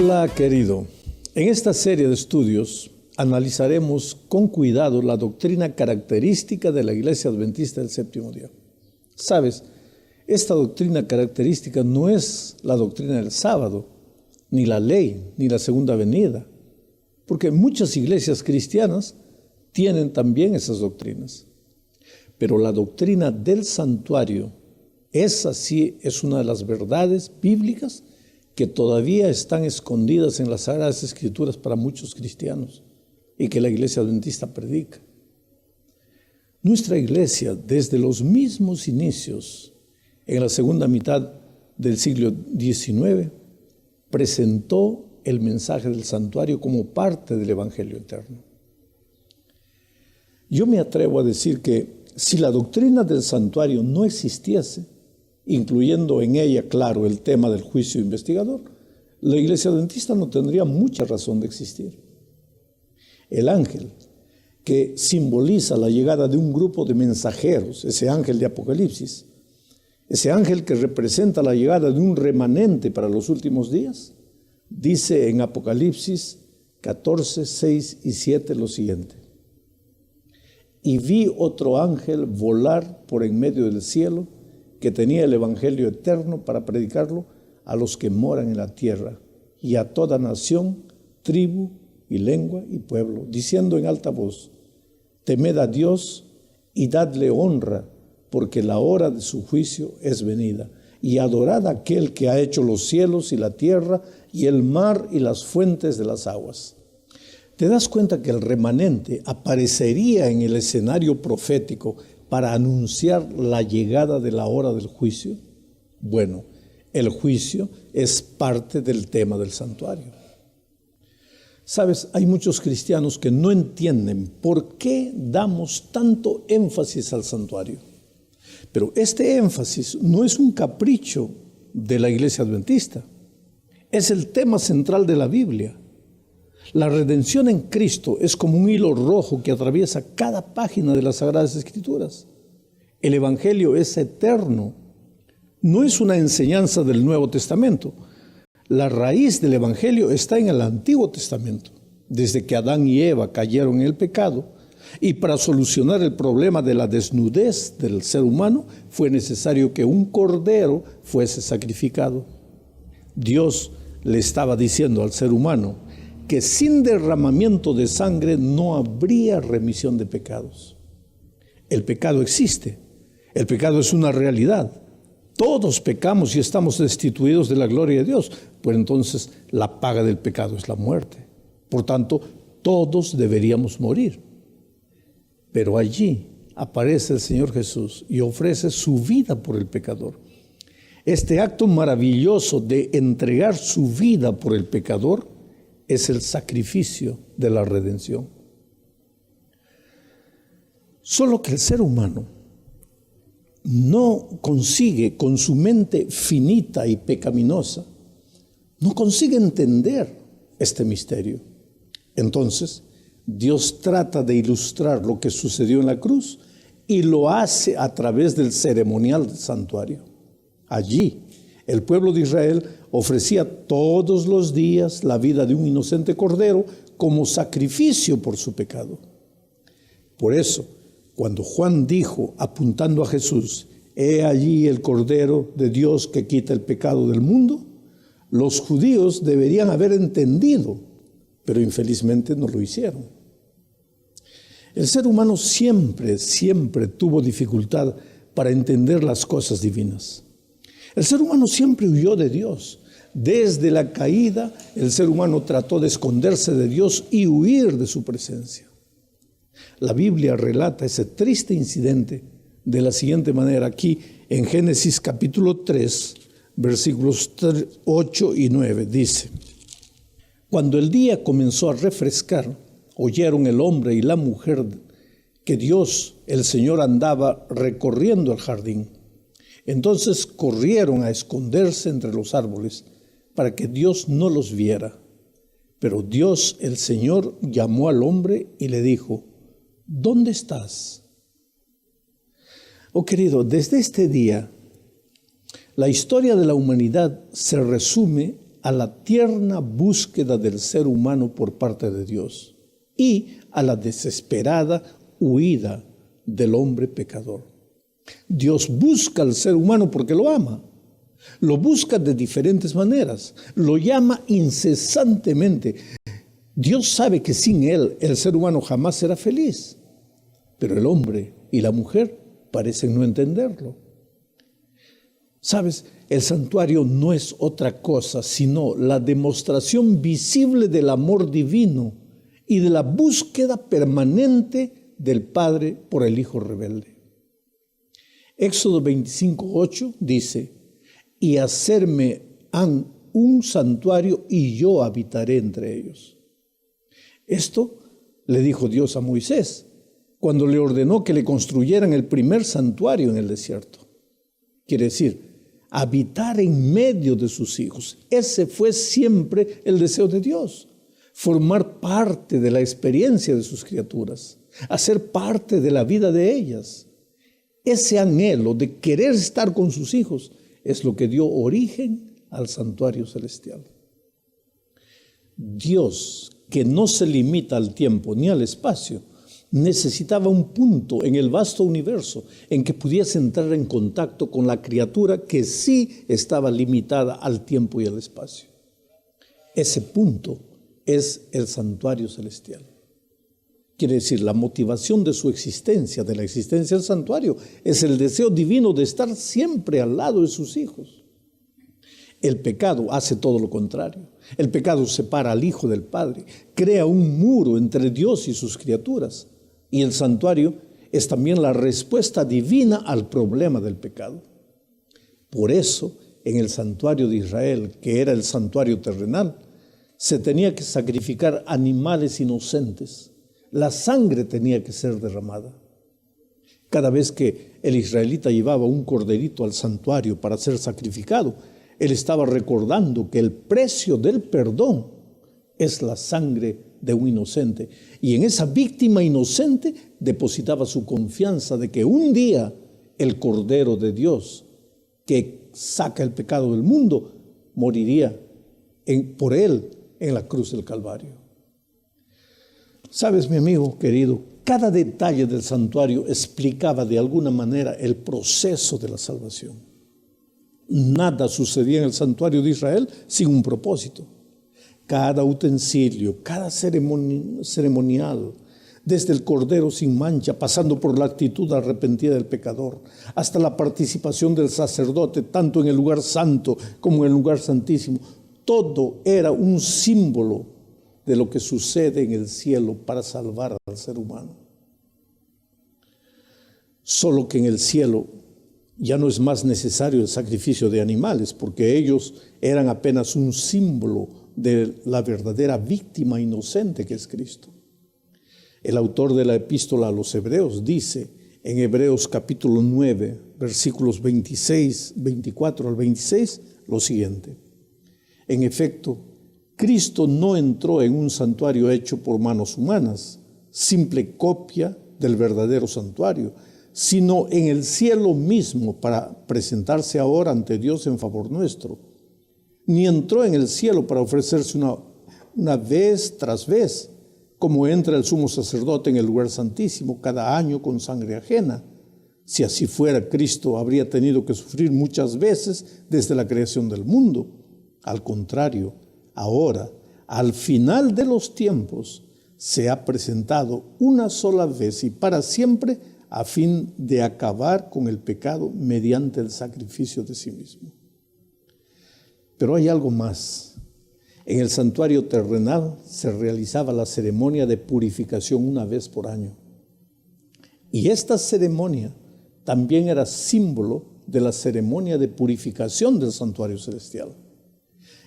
Hola, querido. En esta serie de estudios analizaremos con cuidado la doctrina característica de la Iglesia Adventista del Séptimo Día. ¿Sabes? Esta doctrina característica no es la doctrina del sábado, ni la ley, ni la segunda venida, porque muchas iglesias cristianas tienen también esas doctrinas. Pero la doctrina del santuario, esa sí es una de las verdades bíblicas que todavía están escondidas en las Sagradas Escrituras para muchos cristianos y que la Iglesia Adventista predica. Nuestra iglesia, desde los mismos inicios, en la segunda mitad del siglo XIX, presentó el mensaje del santuario como parte del Evangelio eterno. Yo me atrevo a decir que si la doctrina del santuario no existiese, incluyendo en ella, claro, el tema del juicio investigador, la Iglesia Adventista no tendría mucha razón de existir. El ángel, que simboliza la llegada de un grupo de mensajeros, ese ángel de Apocalipsis, ese ángel que representa la llegada de un remanente para los últimos días, dice en Apocalipsis 14, 6 y 7 lo siguiente: y vi otro ángel volar por en medio del cielo, que tenía el evangelio eterno para predicarlo a los que moran en la tierra y a toda nación, tribu y lengua y pueblo, diciendo en alta voz: temed a Dios y dadle honra, porque la hora de su juicio es venida, y adorad a aquel que ha hecho los cielos y la tierra y el mar y las fuentes de las aguas. ¿Te das cuenta que el remanente aparecería en el escenario profético para anunciar la llegada de la hora del juicio? Bueno, el juicio es parte del tema del santuario. Sabes, hay muchos cristianos que no entienden por qué damos tanto énfasis al santuario. Pero este énfasis no es un capricho de la Iglesia Adventista. Es el tema central de la Biblia. La redención en Cristo es como un hilo rojo que atraviesa cada página de las Sagradas Escrituras. El Evangelio es eterno. No es una enseñanza del Nuevo Testamento. La raíz del Evangelio está en el Antiguo Testamento, desde que Adán y Eva cayeron en el pecado, y para solucionar el problema de la desnudez del ser humano fue necesario que un cordero fuese sacrificado. Dios le estaba diciendo al ser humano que sin derramamiento de sangre no habría remisión de pecados. El pecado existe, el pecado es una realidad. Todos pecamos y estamos destituidos de la gloria de Dios, pues entonces la paga del pecado es la muerte. Por tanto, todos deberíamos morir. Pero allí aparece el Señor Jesús y ofrece su vida por el pecador. Este acto maravilloso de entregar su vida por el pecador es el sacrificio de la redención. Solo que el ser humano no consigue, con su mente finita y pecaminosa, no consigue entender este misterio. Entonces, Dios trata de ilustrar lo que sucedió en la cruz y lo hace a través del ceremonial del santuario. Allí, el pueblo de Israel ofrecía todos los días la vida de un inocente cordero como sacrificio por su pecado. Por eso, cuando Juan dijo, apuntando a Jesús, «He allí el Cordero de Dios que quita el pecado del mundo», los judíos deberían haber entendido, pero infelizmente no lo hicieron. El ser humano siempre tuvo dificultad para entender las cosas divinas. El ser humano siempre huyó de Dios. Desde la caída, el ser humano trató de esconderse de Dios y huir de su presencia. La Biblia relata ese triste incidente de la siguiente manera. Aquí en Génesis capítulo 3, versículos 8 y 9, dice: cuando el día comenzó a refrescar, oyeron el hombre y la mujer que Dios, el Señor, andaba recorriendo el jardín. Entonces corrieron a esconderse entre los árboles para que Dios no los viera. Pero Dios, el Señor, llamó al hombre y le dijo: ¿dónde estás? Oh querido, desde este día, la historia de la humanidad se resume a la tierna búsqueda del ser humano por parte de Dios y a la desesperada huida del hombre pecador. Dios busca al ser humano porque lo ama. Lo busca de diferentes maneras. Lo llama incesantemente. Dios sabe que sin Él el ser humano jamás será feliz. Pero el hombre y la mujer parecen no entenderlo. ¿Sabes? El santuario no es otra cosa sino la demostración visible del amor divino y de la búsqueda permanente del Padre por el Hijo rebelde. Éxodo 25:8 dice: y hacerme han un santuario y yo habitaré entre ellos. Esto le dijo Dios a Moisés cuando le ordenó que le construyeran el primer santuario en el desierto. Quiere decir, habitar en medio de sus hijos. Ese fue siempre el deseo de Dios. Formar parte de la experiencia de sus criaturas. Hacer parte de la vida de ellas. Ese anhelo de querer estar con sus hijos es lo que dio origen al santuario celestial. Dios, que no se limita al tiempo ni al espacio, necesitaba un punto en el vasto universo en que pudiese entrar en contacto con la criatura que sí estaba limitada al tiempo y al espacio. Ese punto es el santuario celestial. Quiere decir, la motivación de su existencia, de la existencia del santuario, es el deseo divino de estar siempre al lado de sus hijos. El pecado hace todo lo contrario. El pecado separa al Hijo del Padre, crea un muro entre Dios y sus criaturas. Y el santuario es también la respuesta divina al problema del pecado. Por eso, en el santuario de Israel, que era el santuario terrenal, se tenía que sacrificar animales inocentes. La sangre tenía que ser derramada. Cada vez que el israelita llevaba un corderito al santuario para ser sacrificado, él estaba recordando que el precio del perdón es la sangre de un inocente. Y en esa víctima inocente depositaba su confianza de que un día el Cordero de Dios, que saca el pecado del mundo, moriría por él en la cruz del Calvario. Sabes, mi amigo querido, cada detalle del santuario explicaba de alguna manera el proceso de la salvación. Nada sucedía en el santuario de Israel sin un propósito. Cada utensilio, cada ceremonial, desde el cordero sin mancha, pasando por la actitud arrepentida del pecador, hasta la participación del sacerdote, tanto en el lugar santo como en el lugar santísimo, todo era un símbolo de lo que sucede en el cielo para salvar al ser humano. Solo que en el cielo ya no es más necesario el sacrificio de animales, porque ellos eran apenas un símbolo de la verdadera víctima inocente que es Cristo. El autor de la epístola a los Hebreos dice en Hebreos capítulo 9, versículos 24 al 26, lo siguiente: en efecto, Cristo no entró en un santuario hecho por manos humanas, simple copia del verdadero santuario, sino en el cielo mismo para presentarse ahora ante Dios en favor nuestro. Ni entró en el cielo para ofrecerse una vez tras vez, como entra el sumo sacerdote en el lugar santísimo cada año con sangre ajena. Si así fuera, Cristo habría tenido que sufrir muchas veces desde la creación del mundo. Al contrario, ahora, al final de los tiempos, se ha presentado una sola vez y para siempre a fin de acabar con el pecado mediante el sacrificio de sí mismo. Pero hay algo más. En el santuario terrenal se realizaba la ceremonia de purificación una vez por año. Y esta ceremonia también era símbolo de la ceremonia de purificación del santuario celestial.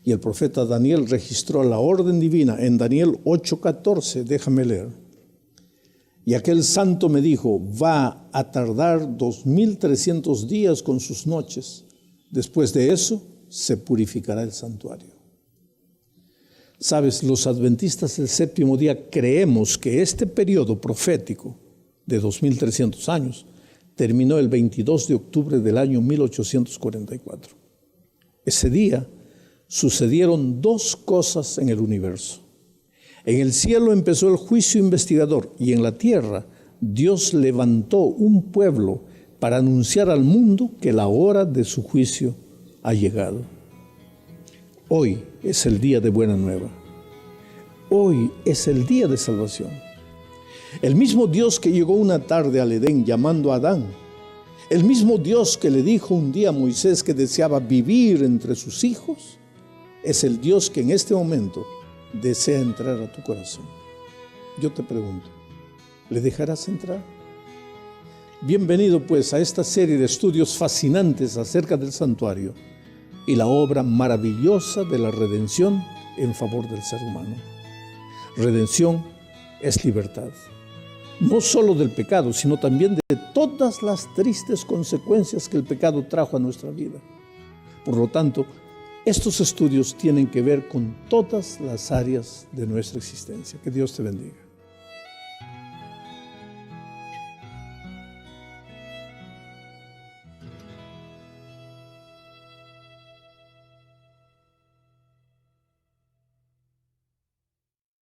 Y el profeta Daniel registró la orden divina en Daniel 8:14, déjame leer. Y aquel santo me dijo: va a tardar 2300 días con sus noches. Después de eso se purificará el santuario. Sabes, los adventistas del séptimo día creemos que este periodo profético de 2300 años terminó el 22 de octubre del año 1844. Ese día sucedieron dos cosas en el universo. En el cielo empezó el juicio investigador y en la tierra Dios levantó un pueblo para anunciar al mundo que la hora de su juicio ha llegado. Hoy es el día de buena nueva. Hoy es el día de salvación. El mismo Dios que llegó una tarde al Edén llamando a Adán, el mismo Dios que le dijo un día a Moisés que deseaba vivir entre sus hijos, es el Dios que en este momento desea entrar a tu corazón. Yo te pregunto, ¿le dejarás entrar? Bienvenido pues a esta serie de estudios fascinantes acerca del santuario y la obra maravillosa de la redención en favor del ser humano. Redención es libertad, no solo del pecado, sino también de todas las tristes consecuencias que el pecado trajo a nuestra vida. Por lo tanto, estos estudios tienen que ver con todas las áreas de nuestra existencia. Que Dios te bendiga.